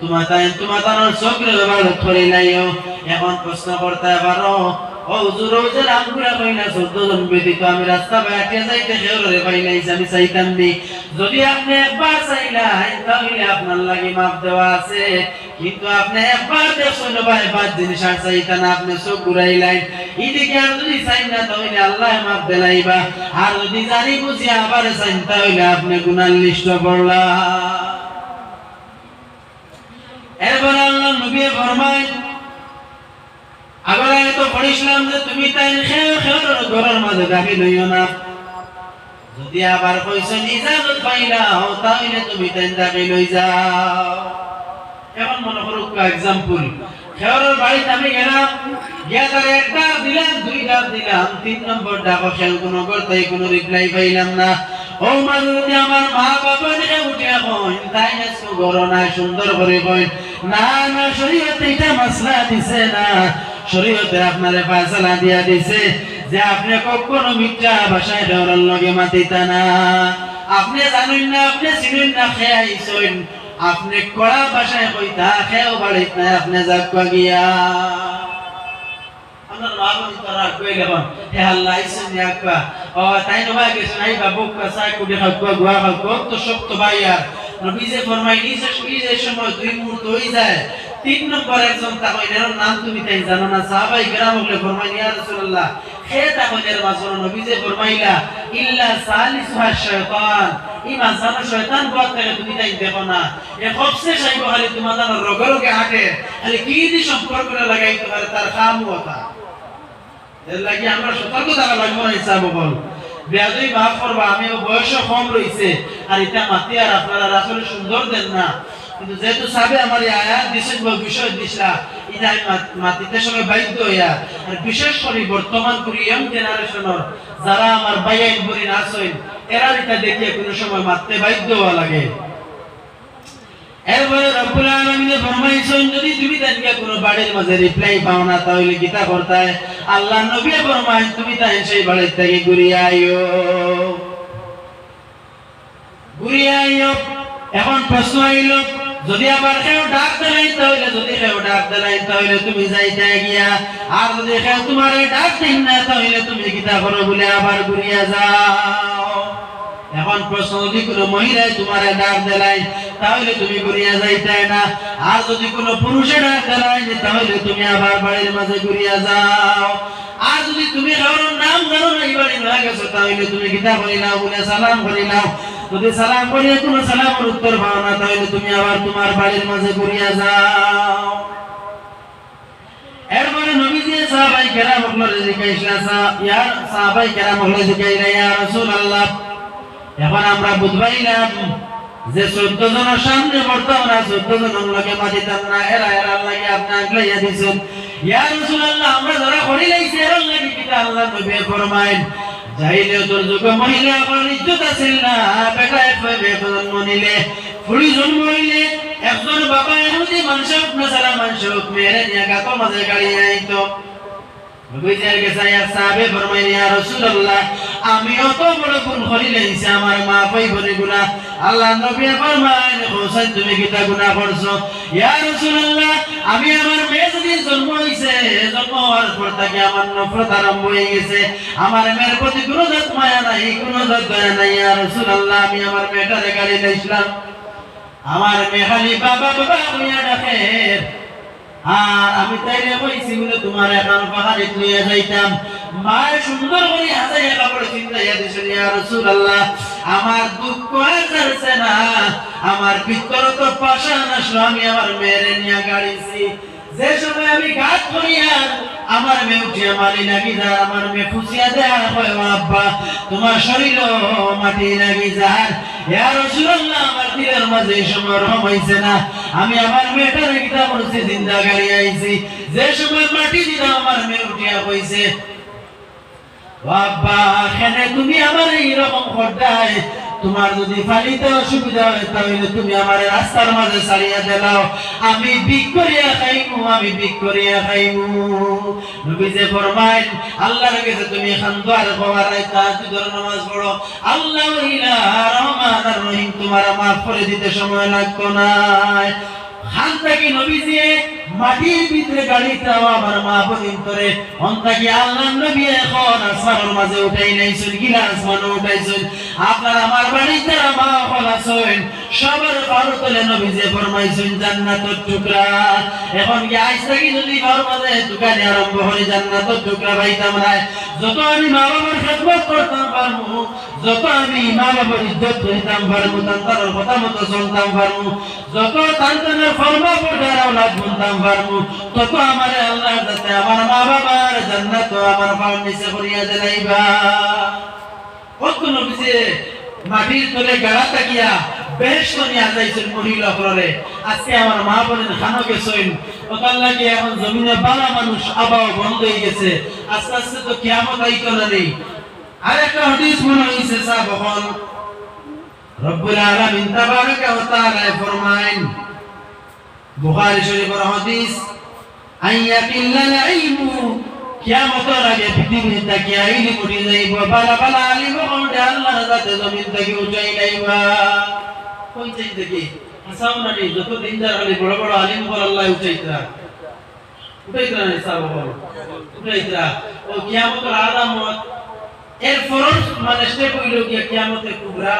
তোমার তানোর চোখের ইবাদত করি লাইও এখন প্রশ্ন করতে পারো ও হুজুর ও যে রামপুরা কইনা 14 জন ব্যতীত আমি রাস্তা বাইতে যাইতে জোরে পাইলাইছি আমি চাইতাম নি যদি আপনি একবার চাইলেন তাহলে আপনার লাগি মাপ দেওয়া আছে কিন্তু আপনি একবার দেখুন ভাই বাদ জিনিস আর চাইতেন আপনি চোখ ঘুরাইলেন এদিকে আর যদি চাই না তাহলে আল্লাহ মাপ দেলাইবা আর যদি জানি বুঝি আবার চাইন তাহলে আপনি গুনার লিস্ট পড়লা এরপর আল্লাহ নবী ফরমায় আগর আগে তো পড়িছিলাম যে তুমি তাই খেয়ে ঘরের মাঝে দাখিল হইও না, যদি আবার কইছেন ইজাজত পাইলা হও তাহলে তুমি তাই দাখিল হই যাও। এখন মনে করো এক্সাম্পল, খেয়ারের বাড়িতে আমি গেলাম, গিয়া তার একটা দিলাম, দুইটা দিলাম, 3 নম্বর ডাকো খেয়াল কোনো করতে কোনো রিপ্লাই পাইলাম না। ও মাঝে যদি আমার মা বাবা দিকে উঠে কইন তাই না গরো না সুন্দর করে কইন না না, শরীয়তে এটা মাসলা দিছে না, শরীয়তে আপনারে ফয়সালা দিয়া দিছে যে আপনি কখনো মিথ্যা ভাষায় দেওয়ার লগে মাতিতা না। আপনি জানেন না, আপনি চিনেন না, খেয়াইছেন, আপনি কড়া ভাষায় কইতা খেয়েও বাড়িত না, আপনি যাক গিয়া আপনার বাবুনি তোরা কইলে কোন হে আল্লাহ ইসন ইয়াকা ও তাই নবা গেছে নাই বাবু কাসাই কুডি খাকবা গুয়া খাকবা তো সব তো ভাইয়ার নবী যে ফরমাইলি যে সময় 2 মুহূর্ত হই যায়, 3 নম্বর একজন তাকইনের নাম তুমি তাই জানো না, সাহাবাই কেরাম বলে ফরমাই ইয়া রাসূলুল্লাহ হে তাকইনের মাসুল নবী যে ফরমাইলা ইল্লা সালিসুহা শাইতান, ইমান জানো শয়তান বাদ থেকে তুমি তাই দেখো না, এ খবসে সাইবো খালি তোমাদের রগরগে হাঁটে খালি কি দি সম্পর্ক লাগাই তোমার তার খামু হতা এর লাগি আমরা সতর্ক থাকা লাগবে না। হিসাব বল বেয়াদই মাফ করবা, আমিও বয়স কম রইছে আর এটা মাতি আর আপনারা আসলে সুন্দর দেন না, কিন্তু যেহেতু সাবে আমার আয়াত দিছেন বা বিষয় দিছলা এটা আমি মাতিতে সময় বাধ্য হইয়া, আর বিশেষ করে বর্তমান করি ইয়ং জেনারেশনের যারা আমার বাইয়াইন বলি না আছেন এরা এটা দেখিয়ে কোনো সময় মারতে বাধ্য হওয়া লাগে। এরপরে রব্বুল আলামিন ফরমাইছেন যদি তুমি তাকে কোনো বাড়ির মাঝে রিপ্লাই পাও না তাহলে কিতা করতে হয়, আল্লাহ নবী ফরমায় তুমি তাই সেই বাড়ির থেকে ঘুরিয়ে আইও, ঘুরিয়ে আইও। এখন প্রশ্ন আইল যদি আবার কেউ ডাক দেয় তাহলে, যদি কেউ ডাক দেয় তাহলে তুমি যাইতে গিয়া, আর যদি কেউ তোমার ডাক দেন না তাহলে তুমি কিতা করো বলে আবার ঘুরিয়ে যাও। এখন প্রশ্ন যদি কোনো মহিলায় তোমার ডাক দেয় তাহলে তুমি ঘুরিয়া যাইতে না, আর যদি কোনো পুরুষে ডাক দেয় তাহলে তুমি আবার বাড়ির মাঝে ঘুরিয়া যাও। আর যদি তুমি কারোর নাম জানো না এই বাড়ি না গেছো তাহলে তুমি কিতা করি নাও বলে সালাম করি নাও, যদি সালাম করিয়ে কোনো সালামের উত্তর পাও না তাহলে তুমি আবার তোমার বাড়ির মাঝে ঘুরিয়া যাও। এরপরে নবীজি সাহাবাই কেরাম বললেন জিজ্ঞাসা ইয়া সাহাবাই কেরাম বললেন জিজ্ঞাসা ইয়া রাসূলুল্লাহ এখন আমরা বুঝবাইলাম যে 14 জনের সামনে বর্তমানে 14 জন লোকে মাটিতাম না, এরা লাগে আপনি আগলাইয়া দিছেন ইয়া রাসূলুল্লাহ আমরা যারা করি লাইছে এরা লাগে কিতা আল্লাহ নবী ফরমায়েন জাহিলিয়াতের যুগে মহিলা কোনো ইজ্জত আছিল না, বেটা একভাবে জন্ম নিলে ফুড়ি জন্ম হইলে একজন বাবা এমনি মানুষ না সারা মানুষ মেরে নিয়ে গাতো মাঝে গাড়ি আইতো। নবীজির কাছে সাহাবে ফরমায় ইয়া রাসূলুল্লাহ আমি অত বড় গুনাহ করি লাইছি আমার মা পাই বলে গুনাহ, আল্লাহ নবী ফরমায় হোসেন তুমি কিতা গুনাহ করছো? ইয়া রাসূলুল্লাহ আমি আমার মেয়ে যদি জন্ম হইছে জন্ম হওয়ার পর থেকে আমার নফরত আরম্ভ হয়ে গেছে, আমার মেয়ের প্রতি কোনো জাত মায়া নাই, কোনো জাত দয়া নাই। ইয়া রাসূলুল্লাহ আমি আমার মেয়েটারে গালি দিয়েছিলাম, আমার মেয়ে খালি বাবা বাবা কইয়া ডাকে, আর আমি তাইলে কইছি বলে তোমার এখন পাহাড়ে লইয়া যাইতাম, মায় সুন্দর করে হাসাইয়া কাপড় চিন্তাইয়া দিছেন ইয়া রাসূলুল্লাহ আমার দুঃখ আর ছাড়ছে না, আমার ভিতর তো পাশান আসলো, আমি আমার মেয়েরে নিয়ে গাড়িছি, যে সময় আমি ঘাট করিয়া আমার মেয়ে উঠিয়া মারি লাগি যা, আমার মেয়ে খুশিয়া দেয় কয় আব্বা তোমার শরীর মাটি লাগি যার। ইয়া রাসূলুল্লাহ আমার দিলের মাঝে এই সময় রহম হইছে না, আমি আমার মেয়েটারে কিতা করছি জিন্দা গাড়ি আইছি, যে সময় মাটি দিলাম আমার মেয়ে উঠিয়া কইছে আব্বা এখানে তুমি আমার এইরকম খড়দায়, তোমার যদি ফালিতে অসুবিধা হয় তাহলে তুমি আমার রাস্তার মাঝে ছাড়িয়া দিলাও, আমি বিক করিয়া খাইমু, আমি বিক করিয়া খাইমু। নবীজি ফরমায় আল্লাহর কাছে তুমি খানদার কওয়ারাই তাহাজ্জুদের নামাজ পড়ো, আল্লাহ ইলা রহমান আর রহিম তোমার মাফ করে দিতে সময় লাগতো না। খান থেকে নবীজি মাটির ভিতরে গাড়িটা আমার মা বলিন করে অন্তাকি আল্লাহ নবী এখন আসমানের মাঝে উঠাই নাইছেন, গিলা আসমানে উঠাইছেন, আপনার আমার বাড়িতে মা হল আছেন সবার পারো তলে নবীজি ফরমাইছেন জান্নাতের টুকরা। এখন কি আজ থেকে যদি ঘর মাঝে দোকানে আরম্ভ হয় জান্নাতের টুকরা পাইতাম না, যত আমি মা বাবার খেদমত করতাম পারবো, যত আমি মা বাবার ইজ্জত করিতাম পারবো, তার কথা মতো চলতাম পারবো, যত তান্তানের ফরমা পড়ার আওলাদ বলতাম পারবো, তত আমার আল্লাহ যাতে আমার মা বাবার জান্নাত আমার পাওয়ার নিচে করিয়া দিলাইবা। কত নবীছে মাটির তলে গাড়া তাকিয়া বেহেশত নিয়ে যাইছেন মহিলা হলরে। আজকে আমার মা বোনের খানো গেছেন, ওখান লাগে এখন জমিনে বালা মানুষ আবাও বন্ধ হয়ে গেছে। আস্তে আস্তে তো কিয়ামত আইতো না নেই। আর একটা হাদিস মনে হইছে সাহাবগণ, রব্বুল আলামিন তাবারাকা ওয়া তাআলা ফরমায়েন, বুখারী শরীফের হাদিস, আইয়াকিল্লাল ইলমু, কিয়ামতের আগে পৃথিবীতে তাকিয়া ইলম উঠে যাইব, বালা বালা আলিম হলে আল্লাহর যাতে জমিন থেকে উঠাই লাইবা। কই চাই দেখি হাসাউনা নেই, যত দিনদার আলী বড় বড় আলিম বল আল্লাহ উঠাইতরা না সাহাবগণ, উঠাইতরা। ও কিয়ামতের আলামত এর ফরজ মানে স্টেপ হইল গিয়া কিয়ামতে কুবরা,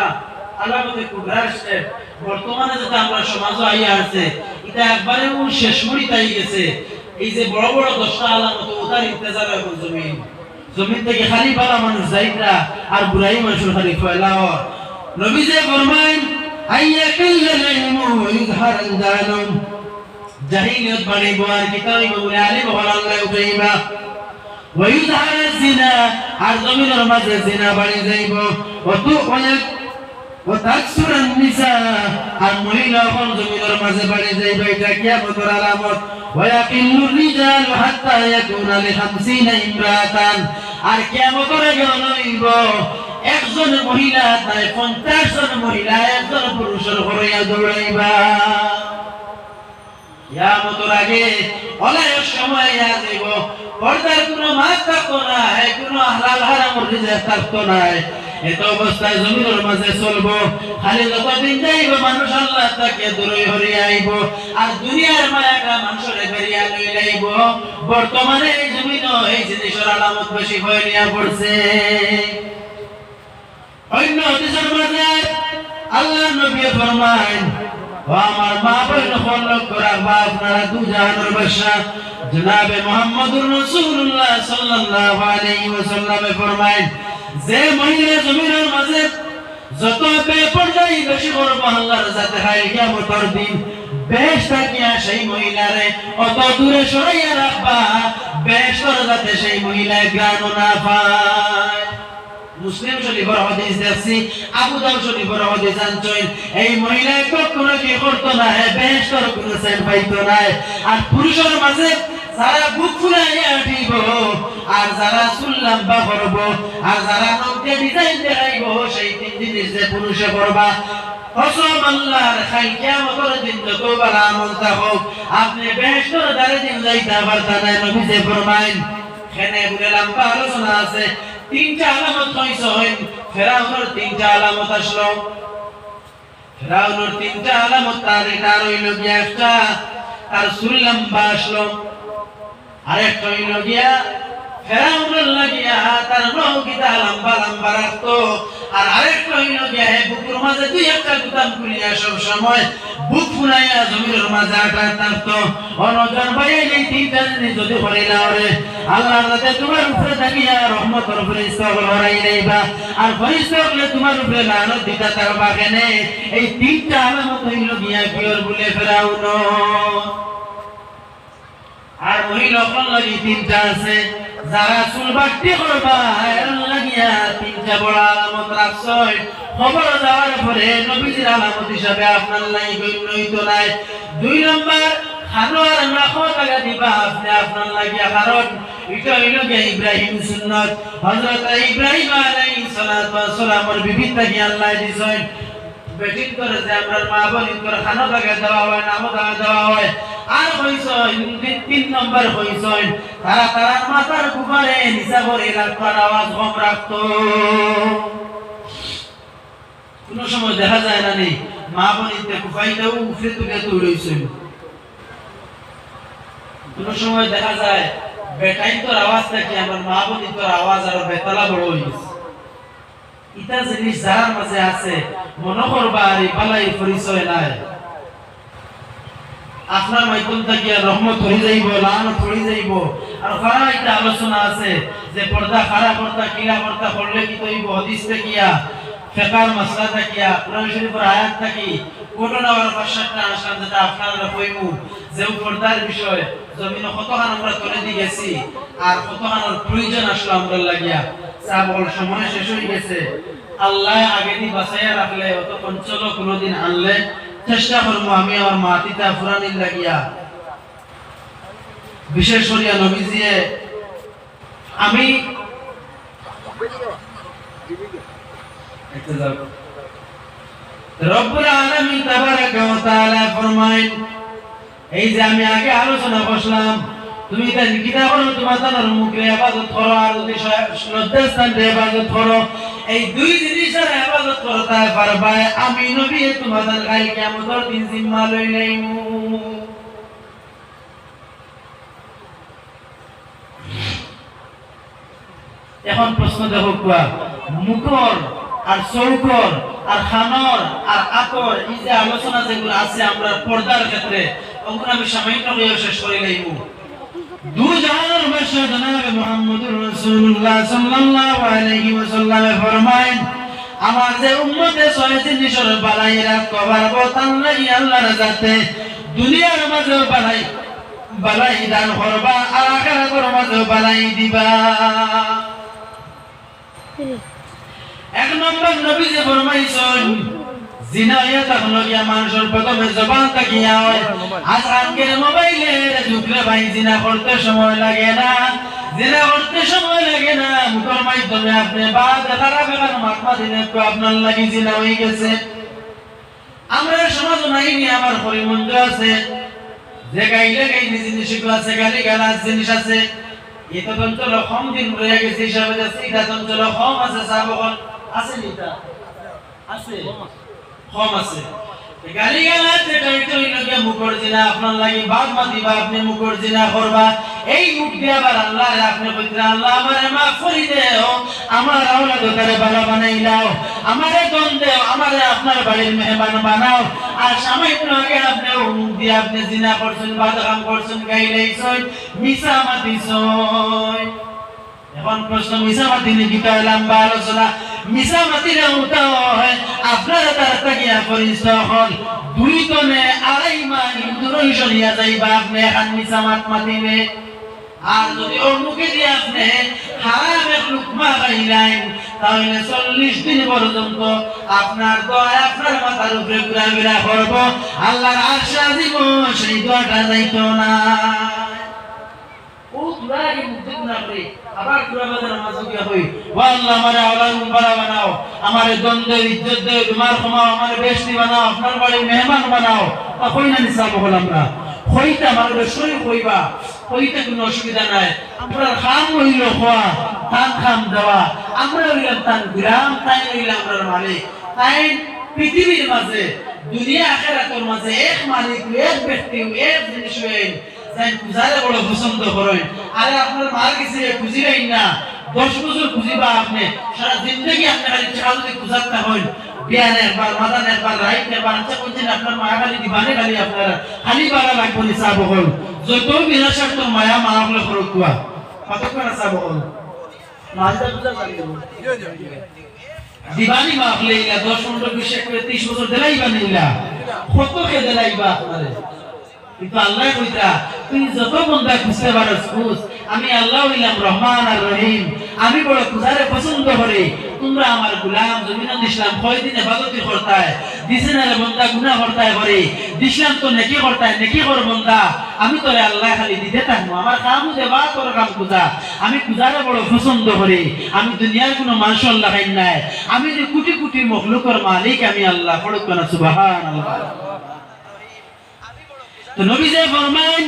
আলামতে কুবরা স্টেপ। বর্তমানে যেটা আমরা সমাজে আইয়া আছে, এটা একবারে শেষ মুড়িতে আই গেছে। এই যে বড় বড় 10টা আলামত, ওটার ইন্তজার এখন জমিন থেকে খালি বালা মানুষ যাইতরা আর বুড়াই মানুষের খালি ফয়লাও। নবী যে ফরমায়েন, আইয়াকিল্লাল ইলমু ওয়া ইযহারাল জাহালুম, জাহিলিয়ত বাড়িব আর কিতাব বলে আলিম হল আল্লাহ উঠাইবা। ওয়া ইযহারাল জিনা, আর জমিনের মাঝে জিনা বাড়ি যাইব। ওয়া তাকসুরান নিসা, আর মহিলা এখন জমিনের মাঝে বাড়ি যাইবে। এটা কিয়ামতের আলামত। ওয়া ইয়াকিল্লুর রিজাল হাত্তা ইয়াকুনা লি50 ইমরাতান, আর কিয়ামতের আগে হইব একজন মহিলা তাই 50 জন মহিলা একজন পুরুষের ঘরে দৌড়াইবা। কিয়ামতের আগে অনেক সময় আসিব, পর্দার কোনো মাছ থাকতো না, কোনো হালাল হারামের রিজিক থাকতো না। এত অবস্থায় জমিনের মাঝে চলবো, খালি যতদিন যাইব মানুষ আল্লাহ তাকে দূরে হরিয়া আইব, আর দুনিয়ার মায়াটা মানুষের বেরিয়া লই লাইব। বর্তমানে এই জমিন এই জিনিসের আলামত বেশি হয়ে নিয়ে পড়ছে। অন্য হাদিসের মাঝে আল্লাহ নবী ফরমায়েন, ও আমার মা বোন লক্ষ্য রাখবা, আপনারা দু জাহানের বাদশা জনাবে মুহাম্মদুর রাসূলুল্লাহ সাল্লাল্লাহু আলাইহি ওয়াসাল্লাম ফরমায়েন, যে মহিলা জমিনের মাঝে যত বেপরদাই বেশি করবো আল্লাহর যাতে হয় কিয়ামতের দিন বেশ থাকিয়া সেই মহিলারে অত দূরে সরাইয়া রাখবা, বেশ করে যাতে সেই মহিলায় জ্ঞান না পায়। মুসলিম শরীফের হাদিস দেখছি, আবু দাউদ শরীফের হাদিস আনছেন, এই মহিলায় কখনো কি করতো না, বেশ করে কোনো সেন্ট পাইতো না। আর পুরুষের মাঝে যারা বুক ফুলাইয়া দিব, আর যারা চুল লম্বা করব, আর যারা নখে ডিজাইন দেখাইব, সেই তিন জিনিস যে পুরুষে করবা, কসম আল্লাহর খাই কিয়ামতের দিন যত বালা আমল থাকুক আপনি বেহেশতের দ্বারে দিন যাইতে পারতেন না। নবী যে ফরমায়েন, এখানে বলে লম্বা আলোচনা আছে, 3টা আলামত হইছেন। ফেরাউনের 3টা আলামত আসলো, ফেরাউনের 3টা আলামত তার এটা রইল গিয়া, একটা তার চুল লম্বা আসলো, আরেকটা হইল গিয়া ফেরাউনের লাগিয়া তার নৌকিটা লম্বা লম্বা রাখতো, আর আরেকটা হইল গিয়া হে বুকুর মাঝে 2-1টা গুতাম খুলিয়া সব সময় বুক ফুলাইয়া জমির মাঝে আটা থাকতো। অনজন ভাই এই 3টা জিনিস যদি করিলা রে আল্লাহর যাতে তোমার উপরে থাকিয়া রহমতের ফেরেশতা হরাই নেইবা, আর ফেরেশতা হলে তোমার উপরে লানত দিতা থাকবা কেনে। এই 3টা আলামত হইল গিয়া কিয়র বলে ফেরাউন। আর মহিলা কোন লাগি 3টা আছে, যারা চুল বাড়তি করবা এর লাগিয়া 3টা বড় আলামত রাখছই। খবর যাওয়ার পরে নবীজির আলামত হিসাবে আপনার নাই গণ্য হইতো নাই। 2 নম্বর, খানো আর নাখো টাকা দিবা আপনি আপনার লাগিয়া, কারণ এটা হইল গিয়া ইব্রাহিম সুন্নত। হযরত ইব্রাহিম আলাইহিস সালাতু ওয়াস সালামের বিবিধতা কি আল্লাহ দিছেন, বেটিং করে যে আমরা মা বোন করে খানো টাকা দেওয়া হয়, নামো টাকা দেওয়া হয়। আর হইছেন 3 নম্বর হইছেন, তারা তার মাথার উপরে নিচা করে রাখার আওয়াজ কম রাখতো। কোন সময় দেখা যায় না নেই মা বোনিতে কুফাইতেও উফরে তুলে তুলেছেন, কোন সময় দেখা যায় বেটাই তোর আওয়াজ থেকে আমার মা বোনিতর আওয়াজ আরো বেতলা বড় হয়েছে। ইটা জিনিস যার মাঝে আছে মনে করবা আর পালাই পরিচয় নাই। আপনার মাধ্যম থেকে রহমত হয়ে যাইব, লানত হয়ে যাইব। আর খারা একটা আলোচনা আছে যে পর্দা খারা পর্দা কিলা পর্দা করলে কি হইব, হাদিস থাকিয়া ফিকহার মাসলা থাকিয়া কোরআন শরীফের আয়াত থাকি ঘটনা আর পাঁচটা আসলাম, যেটা আপনারা কইমু যে পর্দার বিষয় জমিন কতখান আমরা তুলে দিয়ে গেছি আর কতখানের প্রয়োজন আসলো আমরা লাগিয়া। সাবল সময় শেষ হয়ে গেছে, আল্লাহ আগে দিয়ে বাঁচাইয়া রাখলে অত পঞ্চল কোনোদিন আনলে চেষ্টা করবো আমি আমার মাটিটা ফুরানির লাগিয়া। বিশেষ করিয়া নবীজিয়ে আমি রব্বুল আলামিন তাবারাকা ওয়া তাআলা ফরমায়, এই যে আমি আগে আলোচনা করলাম, তুমি এটা কিতাবের তোমাদের মুখে ইবাদত করো আর যদি লজ্জাস্থান রে ইবাদত করো, এই দুই জিনিসের ইবাদত করতে পারবা, আমি নবী তোমাদের কাল কিয়ামতের দিন জিম্মা লইলাইমু। এখন প্রশ্ন দেখো, কুয়া মুখর আর চৌকর আর খানর আর আতর, এই যে আলোচনা যেগুলো আছে আমরা পর্দার ক্ষেত্রে, ওগুলো আমি সামান্য শেষ করে লাইমু। দু জাহানের বাদশা জনাব মুহাম্মদুর রাসূলুল্লাহ সাল্লাল্লাহু আলাইহি ওয়াসাল্লাম ফরমায়েন, আমার যে উম্মতে ছয় জিনিসের বালাইরা কভার বতান লাগি আল্লাহর রাজাতে দুনিয়ার মাঝে বালাই দান করবা আর আখিরাতের মাঝে বালাই দিবা। এক নম্বর নবী যে ফরমাইছেন, জিনা ইয়া তাহলগিয়া মানুষের প্রথমে জবান তাকিয়া হয়। আজকালকের মোবাইলের যুগে ভাই জিনা করতে সময় লাগে না, জিনা করতে সময় লাগে না, মুখের মাধ্যমে আপনি বাদ খারাপ এখন মাথা দিনে তো আপনার লাগি জিনা হয়ে গেছে। আমরা সমাজ নাইনি, আমার হরিমন্দ আছে যে গাইলে গাইনি জিনিসগুলো আছে, গালি গালাজ জিনিস আছে। এটা অঞ্চল কম দিন রয়ে গেছে হিসাবে যাচ্ছে, এটা অঞ্চল কম আছে, সাবকল আছে নিতা আছে কম আছে। গালি গালাজ যেটা এটা হইল মুখর জিনা, আপনার লাগি বাদ মা দিবা, আপনি মুখর জিনা করবা। এই মুখ দিয়ে আবার আল্লাহ আপনি কইরা আল্লাহ আমারে মাফ করে দেও, আমার আওলাদ করে ভালো বানাইলাও, আমারে দন দেও, আমারে আপনার বাড়ির মেহমান বানাও। আর সামান্য আগে আপনি মুখ দিয়ে আপনি জিনা করছেন, বাদ কাম করছেন, গাইলাইছেন, মিছা মাতিছেন। এখন প্রশ্ন, মিছা মাতি নাকি তাই লম্বা আলোচনা, মিছা মাতিলে উঠা হয় আপনারা তারা গিয়া পরিচয় হল 2 টনে 2.5 মান দূরই সরিয়া যাইবা আপনি এখন মিছা মাতিলে। আর যদি ওর মুখে দিয়ে আপনি হারাম এক লুকমা খাইলেন, তাহলে 40 দিন পর্যন্ত আপনার দোয়া আপনার মাথার উপরে ঘুরাঘুরা করব, আল্লাহর আরশ আজিম সেই দোয়াটা যাইতো না। ও দুরাই মুদ্দিক না করে আবার কুরবানের নামাজে গিয়া হই, ওয়া আল্লাহ আমারে আওলাদ মুবারক বানাও, আমারে দ্বন্দ্বে ইজ্জত দে, তোমার ক্ষমা, আমারে বেশি বানাও, আপনার বাড়ির মেহমান বানাও। তা কই না নিসাব হল আমরা কইতা আমারে সই কইবা, কইতে কোনো অসুবিধা নাই। আমরা খাম হইল খাওয়া, তান খাম দেওয়া, আমরা হইলাম তান গ্রাম, তাই হইলাম আমরা মালিক। তাই পৃথিবীর মাঝে দুনিয়া আখিরাতের মাঝে এক মালিক, এক ব্যক্তি, এক জিনিস হইল যাই পূজারে বড় পছন্দ করেন। আরে আপনার মার কাছে খুঁজিলেন না, 10 বছর খুঁজিবা আপনি, সারা জিন্দগি আপনি খালি টাকা যদি খুঁজাতে হন, বিয়ান একবার, মাদান একবার, রাইত একবার, আচ্ছা বলছেন আপনার মায়া খালি দিবানে খালি আপনারা খালি বাড়া লাগবো নি চাব হল। যত বিনা স্বার্থ মায়া মা হলে খরচ কুয়া কতক্ষণ চাব হল মাঝটা পূজা পারি দিবানি মা হলে 10, 15, 20, 30 বছর দিলাইবা নিলা, কত কে দিলাইবা আপনারে। কিন্তু আল্লাহ কইতা তুই যত বন্ধা খুঁজতে পারস খুঁজ, আমি আল্লাহ হইলাম রহমান আর রহিম, আমি বড় খুঁজারে পছন্দ করি। তোমরা আমার গোলাম জমিন দিছিলাম কয়দিন ইবাদতি করতায়, দিছিনারে বন্ধা গুনাহ করতায় করে দিছিলাম তো নেকি করতায়, নেকি কর বন্ধা, আমি তোরে আল্লাহ খালি দিতে থাকবো, আমার কাম দেবা তোর কাম খুঁজা। আমি খুঁজারে বড় পছন্দ করি, আমি দুনিয়ার কোনো মানুষ আল্লাহ নাই, আমি যে কোটি কোটি মখলুকের মালিক আমি আল্লাহ। পড়ুক না সুবহানাল্লাহ। তো নবী যে ফরমান,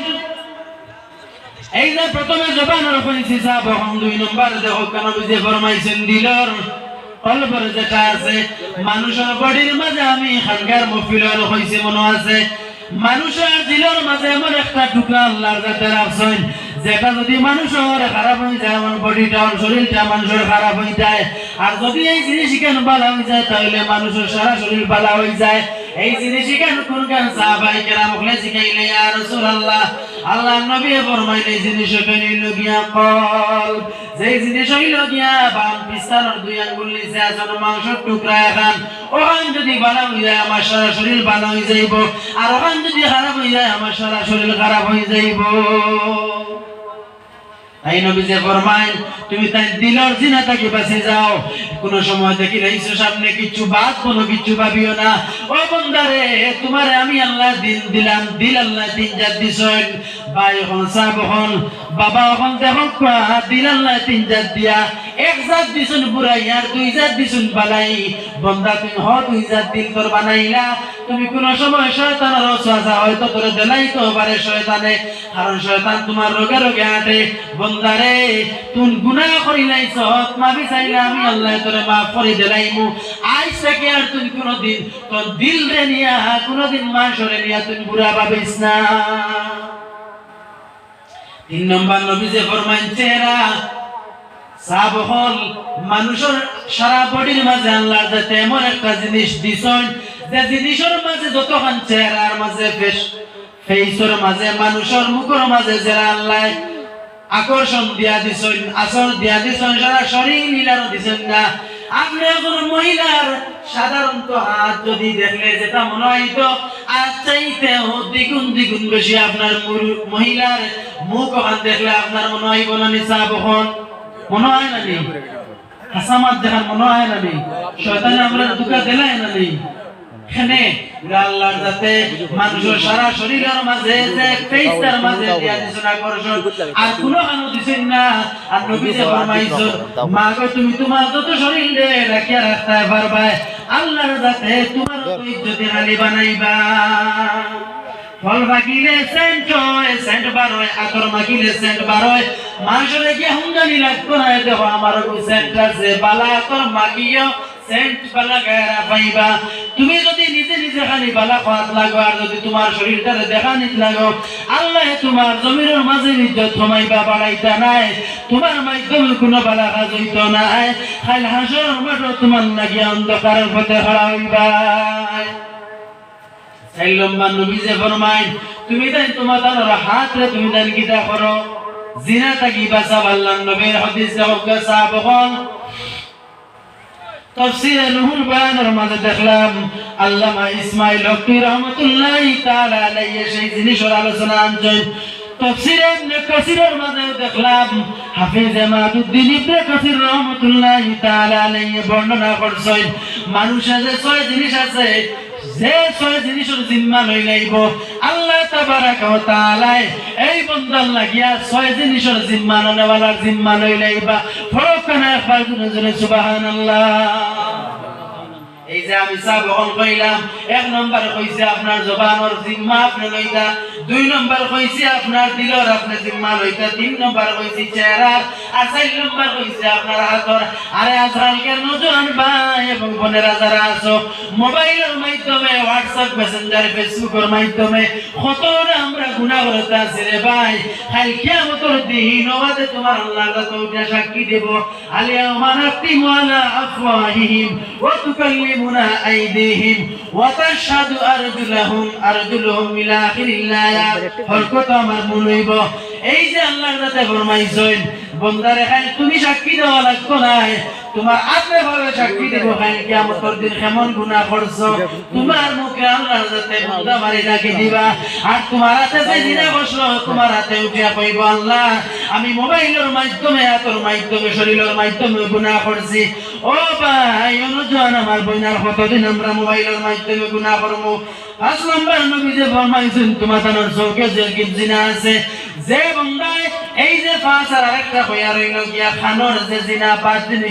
এই যে প্রথমে জবানের কইছি সাহাব, 2 নম্বর দেখো কেন নবী যে ফরমাইছেন দিলর কলবের যেটা আছে, মানুষের বডির মাঝে আমি খানকার মফিলর কইছি মনে আছে, মানুষের দিলের মাঝে এমন একটা টুকরা আল্লাহর যাতে রাখছেন, যেটা যদি মানুষের খারাপ হয়ে যায়, আমার বডিটা শরীরটা মানুষের খারাপ হয়ে যায়। আর যদি এই জিনিস কেন বালা হয়ে যায়, তাহলে মানুষের সারা শরীর বালা হয়ে যায়। এই জিনিস কেন কোন কান সাহাবায়ে কেরাম বলে শিখাইলে ইয়া রাসূলুল্লাহ আল্লাহ নবী ফরমাইলে এই জিনিস কেন লগিয়া কল যে জিনিস হইল গিয়া বাম পিছনের দুই আঙ্গুল নিচে আছে মাংসের টুকরা খান ওখান যদি ভালো হয়ে যায় আমার সারা শরীর ভালো হয়ে যাইব আর ওখান যদি খারাপ হয়ে যায় আমার সারা শরীর খারাপ হয়ে যাইব তাই নবী যে ফরমায় তুমি তাই দিলের জিনা থেকে বাঁচে যাও কোন সময় দেখি রাইছো সামনে কিছু বাদ কোনো কিছু ভাবিও না ও বান্দারে তোমারে আমি আল্লাহ দিন দিলাম দিল আল্লাহ তিন জাত দিছেন ভাই হন সাহেব হন বাবা হন দেখো দিল আল্লাহ তিন জাত দিয়া এক জাত দিছেন বুড়াই আর দুই জাত দিছেন বালাই বান্দা তুমি হ দুই জাত দিল তোর বানাইলা তুমি কোন সময় শয়তানের ওয়াসওয়াসা হয়তো তোরে দেলাইতে পারে শয়তানে কারণ শয়তান তোমার রোগে রোগে আটে বান্দারে তুই গুনাহ করিলাইছ মাফি চাইলে আমি আল্লাহ তোরে মাফ করে দেলাইমু আজ থেকে আর তুই কোনদিন তোর দিল রে নিয়া কোনদিন মাশরে নিয়া তুই বুড়া ভাবিস না তিন নম্বর নবী যে ফরমান চেহারা সাব হল মানুষের সারা বডির মাঝে আল্লাহ যাতে এমন একটা জিনিস দিছেন যে জিনিসের মাঝে যতক্ষণ চেহারার মাঝে ফেসের মাঝে মানুষের মুখের মাঝে যারা আল্লাহ আকর্ষণ দিয়া দিছেন আসর দিয়া দিছেন সারা শরীর মিলানো দিছেন না আপনি একজন মহিলার সাধারণত হাত যদি দেখলে যেটা মনে হয় তো আর চাইতে দ্বিগুণ দ্বিগুণ বেশি আপনার মহিলার মুখ হাত দেখলে আপনার মনে হয় বলা নিসাব হন মনে হয় না নেই হাসামাত দেখার মনে হয় না নেই শয়তান আমরা দুঃখা দিলাই না নেই এখানে আল্লাহর যাতে মানুষের সারা শরীরের মাঝে যে ফেসটার মাঝে দিয়া দিছেন আকর্ষণ আর কোনো কানো দিছেন না আর নবী যে ফরমাইছেন মা গো তুমি তোমার যত শরীরে রাখিয়া রাখতে পারবা আল্লাহর যাতে তোমার ইজ্জতে আলী বানাইবা ফল মাগিলে সেন্ট বারোয় আতর মাগিলে সেন্ট বারোয় মাসরে কি হুঙ্গানি লাগতো না দেখো আমার সেন্ট আছে বালা আতর মাগিও সেন্ট বালা গায়রা পাইবা তুমি যদি নিজে নিজে খালি বালা খাওয়াত লাগো আর যদি তোমার শরীরটারে দেখা নিত লাগো আল্লাহ তোমার জমিনের মাঝে ইজ্জত কমাইবা বাড়াইতা নাই তোমার মাধ্যমে কোনো বালা কাজ হইত নাই খালি হাসর মাঠে তোমার লাগিয়া অন্ধকারের পথে খাড়া হইবা সাইলম্বা নবী যে ফরমায় তুমি তাই তোমার হাত রে তুমি দান কিতা করো জিনা তাকি বাঁচাব আল্লাহর নবীর হাদিস দেখো সাহাবাগণ তাফসীরে রুহুল বায়ানের মাঝে দেখলাম আল্লামা ইসমাঈল হকি রাহমাতুল্লাহি তাআলা আলাইহি সেই জিনিসের আলোচনা আনছেন তাফসীরে ইবনে কাসিরের মাঝে দেখলাম হাফেজ মাদুদ্দিন ইবনে কাসির রাহমাতুল্লাহি তাআলা আলাইহি বর্ণনা করছেন মানুষের যে ছয় জিনিস আছে যে ছয় জিনিসের জিম্মা লইলাইব আল্লাহ তাবারাকা ওয়া তাআলা এই বান্দার লাগিয়া ছয় জিনিসের জিম্মা নেওয়ালার জিম্মা লইলাইবা ফরকানা ফাজুনে সুবহানাল্লাহ এই যে আমি সাবহন কইলাম এক নম্বর কইছে আপনার জবানের জিম্মা আপনি লইতা দুই নম্বর কইছে আপনার দিলের আপনি জিম্মা লইতা তিন নম্বর কইছে চেহারা আর চার নম্বর কইছে আপনার হাতর আরে আজকালকার নজওয়ান ভাই এবং বোনেরা যারা আছো মোবাইলের মাধ্যমে হোয়াটসঅ্যাপ মেসেঞ্জার ফেসবুকের মাধ্যমে কত আমরা গুনাহ করতে আছি রে ভাই কাল কিয়ামতের দিন ওয়াদে তোমার আল্লাহ তাআলা সাক্ষী দেব আলিয়াউমা নাখতিমু আলা আফওয়াহিহিম ওয়া তুকাল্লিমুনা আইদিহিম ওয়া তাশহাদু আরজুলুহুম ইলা আখিরিল আয়াত হরকত আমার মনে হইব এই যে আল্লাহর রাতে ফরমাইছেন বান্দারে খালি তুমি সাক্ষী দেওয়া লাগতো না তোমার আপনি ভাবে সাক্ষী দেব খালি কিয়ামতের দিন কেমন গুনাহ করছো তোমার মুখে আল্লাহর রাতে বান্দা মারি ডাকি দিবা আর তোমার হাতে যে জিনা বসলো তোমার হাতে উঠিয়া কইব আল্লাহ আমি মোবাইলের মাধ্যমে হাতের মাধ্যমে শরীরের মাধ্যমে গুনাহ করছি ও ভাই অনুজন আমার বইনার কতদিন আমরা মোবাইলের মাধ্যমে গুনাহ করব পাঁচ নম্বর নবী যে ফরমাইছেন তোমার তানোর চোখে যে জিনা আছে যে বান্দায় এই যে পাঁচ আর আরেকটা হইয়া রইল গিয়া খানোর যে জিনা পাঁচ জিনিস